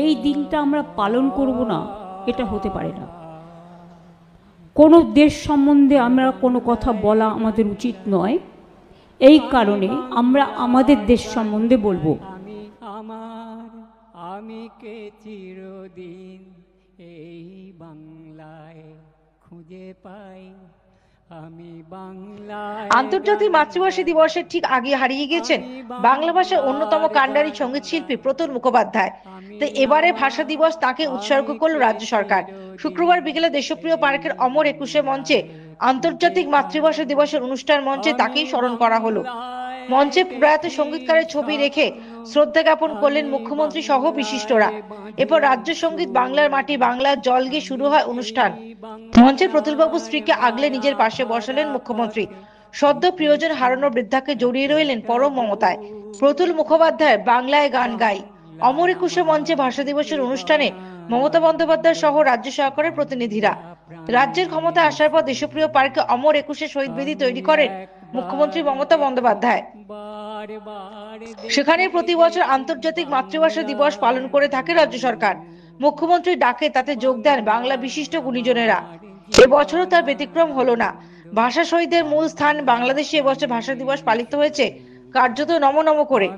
এই দিনটা আমরা পালন করব না, এটা হতে পারে না। কোনো দেশ সম্বন্ধে আমরা কোনো কথা বলা আমাদের উচিত নয়, এই কারণে আমরা আমাদের দেশ সম্বন্ধে বলবো। আমি আমার আমি কে চিরদিন এই বাংলায় খুঁজে পাই, আমি বাংলায়। আন্তর্জাতিক মাতৃভাষা দিবসের ঠিক আগে হারিয়ে গেছেন বাংলা ভাষার অন্যতম কাণ্ডারি সঙ্গীত শিল্পী প্রতুল মুখোপাধ্যায়। তাই এবারে ভাষা দিবস তাকে উৎসর্গ করল রাজ্য সরকার। শুক্রবার বিকেলে দেশপ্রিয় পার্কের অমর একুশে মঞ্চে আন্তর্জাতিক মাতৃভাষা দিবসের অনুষ্ঠান মঞ্চে তাকেই স্মরণ করা হলো। মঞ্চে প্রয়াত সঙ্গীতকারের ছবি রেখে শ্রদ্ধা জ্ঞাপন করলেন মুখ্যমন্ত্রী সহ বিশিষ্টরা। এরপর রাজ্য সঙ্গীত বাংলার মাটি বাংলার জল গিয়ে শুরু হয় অনুষ্ঠান। মঞ্চে প্রতুলবাবুর স্ত্রীকে আগলে নিজের পাশে বসালেন মুখ্যমন্ত্রী। সদ্য প্রিয়জন হারানোর বৃদ্ধাকে জড়িয়ে রইলেন পরম মমতায়। প্রতুল মুখোপাধ্যায় বাংলায় গান গাই অমর একুশে মঞ্চে ভাষা দিবসের অনুষ্ঠানে মমতা বন্দ্যোপাধ্যায় সহ রাজ্য সরকারের প্রতিনিধিরা। রাজ্যের ক্ষমতা আসার পর দেশপ্রিয় পার্কে অমর একুশে শহীদ বেদি তৈরি করেন মুখ্যমন্ত্রী মমতা বন্দ্যোপাধ্যায়। সেখানে প্রতি বছর আন্তর্জাতিক মাতৃভাষা দিবস পালন করে থাকে রাজ্য সরকার। মুখ্যমন্ত্রীর ডাকে তাতে যোগ দেন বাংলা বিশিষ্ট গুণীজনেরা। এবছরও তার ব্যতিক্রম হলো না। ভাষা শহীদদের মূল স্থান বাংলাদেশে এবছর ভাষা দিবস পালিত হয়েছে কার্যত নম নম করে।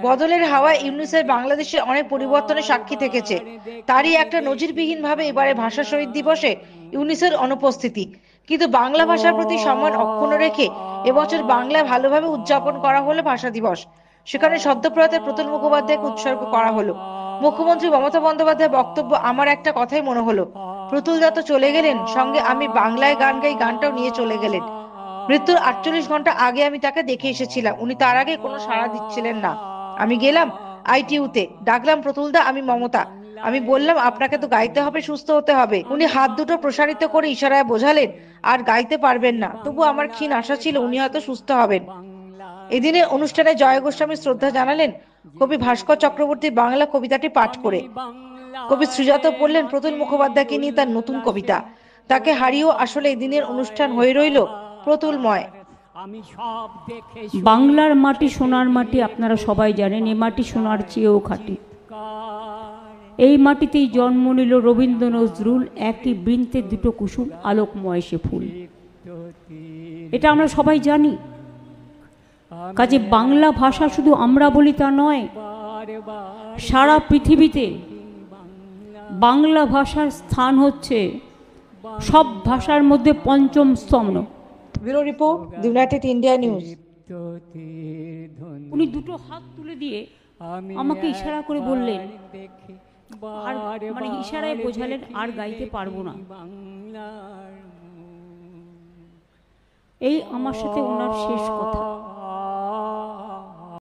বদলের হাওয়ায় ইউনিসেফ বাংলাদেশে অনেক পরিবর্তনের সাক্ষী থেকেছে। তারই একটা নজিরবিহীন ভাবে এবারে ভাষা শহীদ দিবসে ইউনিসেফের অনুপস্থিতি। কিন্তু বাংলা ভাষার প্রতি সম্মান অক্ষুণ্ণ রেখে এবছর বাংলায় ভালোভাবে উদযাপন করা হলো ভাষা দিবস। সেখানে সদ্যপ্রয়াত প্রতুল মুখোপাধ্যায়কে উৎসর্গ করা হলো। মুখ্যমন্ত্রী মমতা বন্দ্যোপাধ্যায়ের বক্তব্য আমার একটা কথাই মনে হলো, প্রতুল দা তো চলে গেলেন, সঙ্গে আমি বাংলায় গান গাই গানটাও নিয়ে চলে গেলেন। মৃত্যুর 48 ঘন্টা আগে আমি তাকে দেখে এসেছিলাম, উনি তার আগে কোনো সাড়া দিচ্ছিলেন না। আমি গেলাম আইটিইউতে, ডাকলাম প্রতুল দা আমি মমতা, আমি বললাম আপনাকে তো গাইতে হবে, সুস্থ হতে হবে। উনি হাত দুটো প্রসারিত করে ইশারায় বোঝালেন আর গাইতে পারবেন না, তবু আমার ক্ষীণ আশা ছিল উনি হয়তো সুস্থ হবেন। এদিনের অনুষ্ঠানে জয় গোস্বামী শ্রদ্ধা জানালেন কবি ভাস্কর চক্রবর্তীর বাংলা কবিতাটি পাঠ করে। কবি সুজাত পড়লেন প্রতুল মুখোপাধ্যায়কে নিয়ে তার নতুন কবিতা। তাকে হারিয়েও আসলে এদিনের অনুষ্ঠান হয়ে রইল প্রতুলময়। বাংলার মাটি সোনার মাটি, আপনারা সবাই জানেন এ মাটি সোনার চেয়েও খাঁটি। এই মাটিতেই জন্ম নিল রবীন্দ্র নজরুল, একই বৃন্তে দুটো কুসুম আলোকময় সে ফুল। এটা আমরা সবাই জানি। কাজে বাংলা ভাষা শুধু আমরা বলি তা নয়, সারা পৃথিবীতে বাংলা ভাষার স্থান হচ্ছে সব ভাষার মধ্যে পঞ্চম স্তম্ভ। Bureau report, the United India news. উনি দুটো হাত তুলে দিয়ে আমাকে ইশারা করে বললেন, আর মানে ইশারায় বোঝালেন আর গাইতে পারবো না। এই আমার সাথে ওনার শেষ কথা।